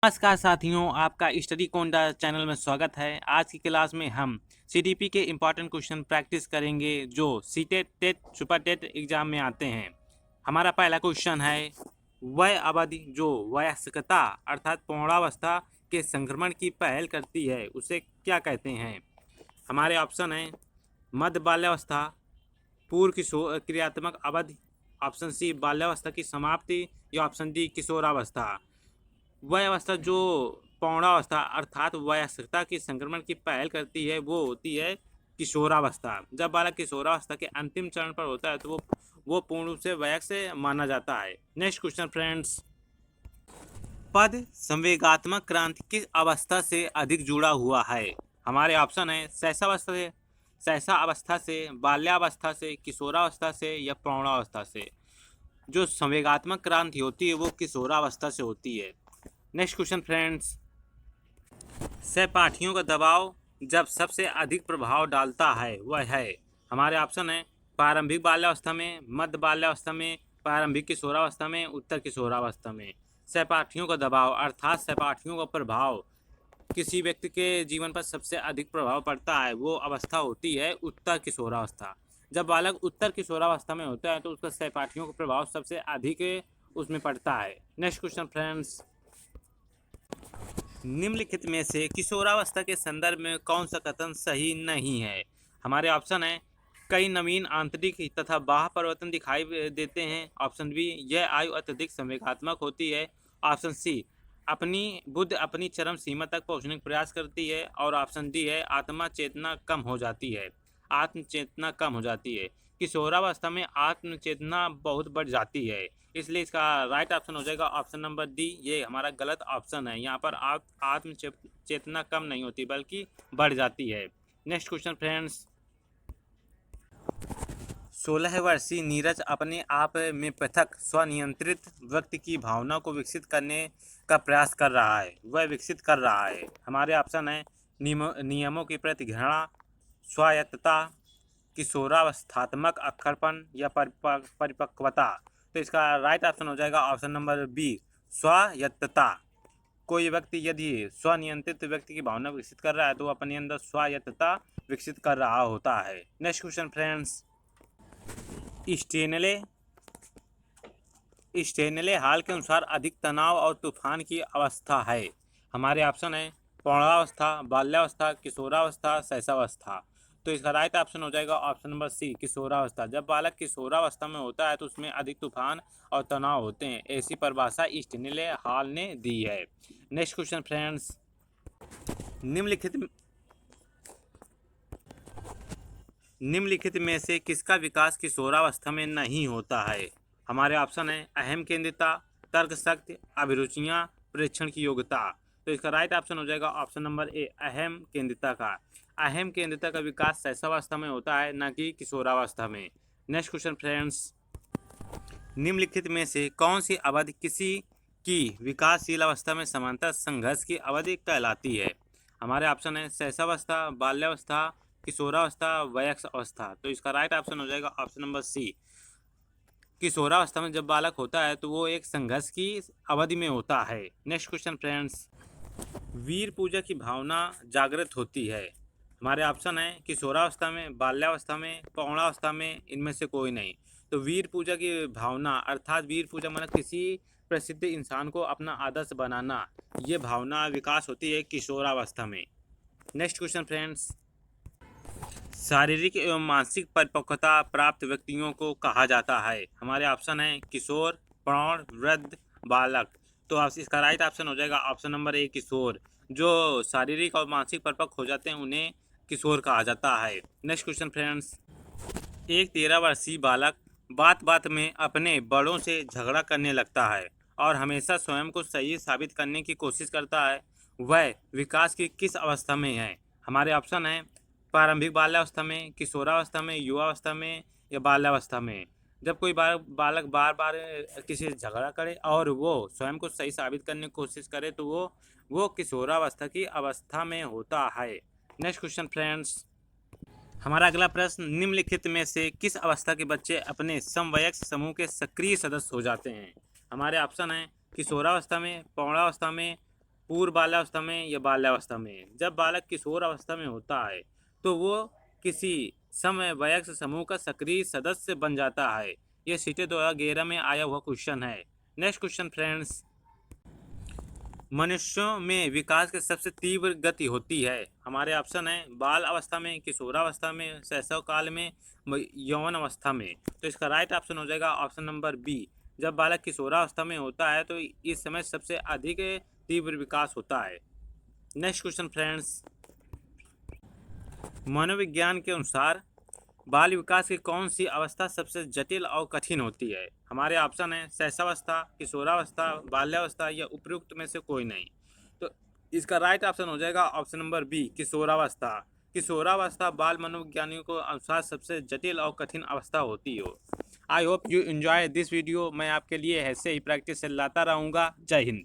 नमस्कार साथियों, आपका स्टडी कोंडा चैनल में स्वागत है। आज की क्लास में हम सीटीपी के इम्पॉर्टेंट क्वेश्चन प्रैक्टिस करेंगे जो CTET TET super TET exam में आते हैं। हमारा पहला क्वेश्चन है, वह अवधि जो वयस्कता अर्थात पौणावस्था के संक्रमण की पहल करती है उसे क्या कहते हैं। हमारे ऑप्शन हैं मध्य बाल्यावस्था, पूर्व किशोर क्रियात्मक अवधि, ऑप्शन सी बाल्यावस्था की समाप्ति या ऑप्शन डी किशोरावस्था। वह अवस्था जो पौणावस्था अर्थात वयस्कता के संक्रमण की पहल करती है वो होती है किशोरावस्था। जब बालक किशोरावस्था के अंतिम चरण पर होता है तो वो पूर्ण रूप से वयस्क माना जाता है। नेक्स्ट क्वेश्चन फ्रेंड्स, पद संवेगात्मक क्रांति किस अवस्था से अधिक जुड़ा हुआ है। हमारे ऑप्शन है शैशवावस्था से, बाल्यावस्था से, किशोरावस्था से या प्रौढ़ावस्था से। जो संवेगात्मक क्रांति होती है वो किशोरावस्था से होती है। नेक्स्ट क्वेश्चन फ्रेंड्स, सहपाठियों का दबाव जब सबसे अधिक प्रभाव डालता है वह है। हमारे ऑप्शन है प्रारंभिक बाल्यावस्था में, मध्य बाल्यावस्था में, प्रारंभिक किशोरावस्था में, उत्तर किशोरावस्था में। सहपाठियों का दबाव अर्थात सहपाठियों का प्रभाव किसी व्यक्ति के जीवन पर सबसे अधिक प्रभाव पड़ता है वो अवस्था होती है उत्तर किशोरावस्था। जब बालक उत्तर किशोरावस्था में होता है तो उसका सहपाठियों का प्रभाव सबसे अधिक उसमें पड़ता है। नेक्स्ट क्वेश्चन फ्रेंड्स, निम्नलिखित में से किशोरावस्था के संदर्भ में कौन सा कथन सही नहीं है। हमारे ऑप्शन है कई नवीन आंतरिक तथा बाह्य परिवर्तन दिखाई देते हैं, ऑप्शन बी यह आयु अत्यधिक संवेगात्मक होती है, ऑप्शन सी अपनी बुद्ध अपनी चरम सीमा तक पहुंचने का प्रयास करती है और ऑप्शन डी है आत्म चेतना कम हो जाती है। किशोरावस्था में आत्म चेतना बहुत बढ़ जाती है, इसलिए इसका राइट ऑप्शन हो जाएगा ऑप्शन नंबर डी। ये हमारा गलत ऑप्शन है, यहाँ पर आत्म चेतना कम नहीं होती बल्कि बढ़ जाती है। नेक्स्ट क्वेश्चन फ्रेंड्स, 16 वर्षीय नीरज अपने आप में पृथक स्वनियंत्रित व्यक्ति की भावना को विकसित करने का प्रयास कर रहा है, वह विकसित कर रहा है। हमारे ऑप्शन है नियमों के प्रति घृणा, स्वायत्तता, किशोरावस्थात्मक अक्खरपन या परिपक्वता। तो इसका राइट ऑप्शन हो जाएगा ऑप्शन नंबर बी, स्वायत्तता। कोई व्यक्ति यदि स्वनियंत्रित व्यक्ति की भावना विकसित कर रहा है तो वो अपने अंदर स्वायत्तता विकसित कर रहा होता है। नेक्स्ट क्वेश्चन फ्रेंड्स, स्टेनले हाल के अनुसार अधिक तनाव और तूफान की अवस्था है। हमारे ऑप्शन है पौणावस्था, बाल्यावस्था, किशोरावस्था, शैशवावस्था। तो इसका राइट ऑप्शन हो जाएगा ऑप्शन नंबर सी, किशोरावस्था। जब बालक किशोरावस्था में होता है तो उसमें अधिक तूफान और तनाव होते हैं, ऐसी परिभाषा स्टेनले हाल ने दी है। नेक्स्ट क्वेश्चन फ्रेंड्स, निम्नलिखित में से किसका विकास किशोरावस्था में नहीं होता है। हमारे ऑप्शन है अहम केंद्रिता, तर्क शक्ति, अभिरुचियाँ, प्रेक्षण की योग्यता। तो इसका राइट ऑप्शन हो जाएगा ऑप्शन नंबर ए, अहम केंद्रिता का। अहम केंद्रिता का विकास शैशवावस्था में होता है न कि किशोरावस्था में। नेक्स्ट क्वेश्चन फ्रेंड्स, निम्नलिखित में से कौन सी अवधि किसी की विकासशील अवस्था में समांतर संघर्ष की अवधि कहलाती है। हमारे ऑप्शन है शैशवावस्था, बाल्यावस्था, किशोरावस्था, वयस्क अवस्था। तो इसका राइट ऑप्शन हो जाएगा ऑप्शन नंबर सी, किशोरावस्था में जब बालक होता है तो वो एक संघर्ष की अवधि में होता है। नेक्स्ट क्वेश्चन फ्रेंड्स, वीर पूजा की भावना जागृत होती है। हमारे ऑप्शन है किशोरावस्था में, बाल्यावस्था में, पौणावस्था में, इनमें से कोई नहीं। तो वीर पूजा की भावना अर्थात वीर पूजा मतलब किसी प्रसिद्ध इंसान को अपना आदर्श बनाना, ये भावना विकास होती है किशोरावस्था में। नेक्स्ट क्वेश्चन फ्रेंड्स, शारीरिक एवं मानसिक परिपक्वता प्राप्त व्यक्तियों को कहा जाता है। हमारे ऑप्शन है किशोर, प्रौढ़, वृद्ध, बालक। तो आप इसका राइट ऑप्शन हो जाएगा ऑप्शन नंबर ए, किशोर। जो शारीरिक और मानसिक परिपक्व हो जाते हैं उन्हें किशोर कहा जाता है। नेक्स्ट क्वेश्चन फ्रेंड्स, एक 13 वर्षीय बालक बात बात में अपने बड़ों से झगड़ा करने लगता है और हमेशा स्वयं को सही साबित करने की कोशिश करता है, वह विकास की किस अवस्था में है। हमारे ऑप्शन है प्रारंभिक बाल्यावस्था में, किशोरावस्था में, युवावस्था में या बाल्यावस्था में। जब कोई बालक बार बार किसी से झगड़ा करे और वो स्वयं को सही साबित करने की कोशिश करे तो वो किशोरावस्था की अवस्था में होता है। नेक्स्ट क्वेश्चन फ्रेंड्स, हमारा अगला प्रश्न, निम्नलिखित में से किस अवस्था के बच्चे अपने समवयस्क समूह के सक्रिय सदस्य हो जाते हैं। हमारे ऑप्शन हैं किशोरावस्था में, पौणावस्था में, पूर्व बाल्यावस्था में या बाल्यावस्था में। जब बालक किशोर अवस्था में होता है तो वो किसी समवयस्क समूह का सक्रिय सदस्य बन जाता है। ये सीटे 2011 में आया हुआ क्वेश्चन है। नेक्स्ट क्वेश्चन फ्रेंड्स, मनुष्यों में विकास की सबसे तीव्र गति होती है। हमारे ऑप्शन है बाल अवस्था में, किशोरावस्था में, शैशव काल में, यौवन अवस्था में। तो इसका राइट ऑप्शन हो जाएगा ऑप्शन नंबर बी। जब बालक किशोरावस्था में होता है तो इस समय सबसे अधिक तीव्र विकास होता है। नेक्स्ट क्वेश्चन फ्रेंड्स, मनोविज्ञान के अनुसार बाल विकास की कौन सी अवस्था सबसे जटिल और कठिन होती है। हमारे ऑप्शन है शैशवावस्था, किशोरावस्था, बाल्यावस्था या उपयुक्त में से कोई नहीं। तो इसका राइट ऑप्शन हो जाएगा ऑप्शन नंबर बी, किशोरावस्था। किशोरावस्था बाल मनोविज्ञानियों को अनुसार सबसे जटिल और कठिन अवस्था होती हो। I hope you enjoy this video. मैं आपके लिए ऐसे ही प्रैक्टिस लाता रहूँगा। जय हिंद।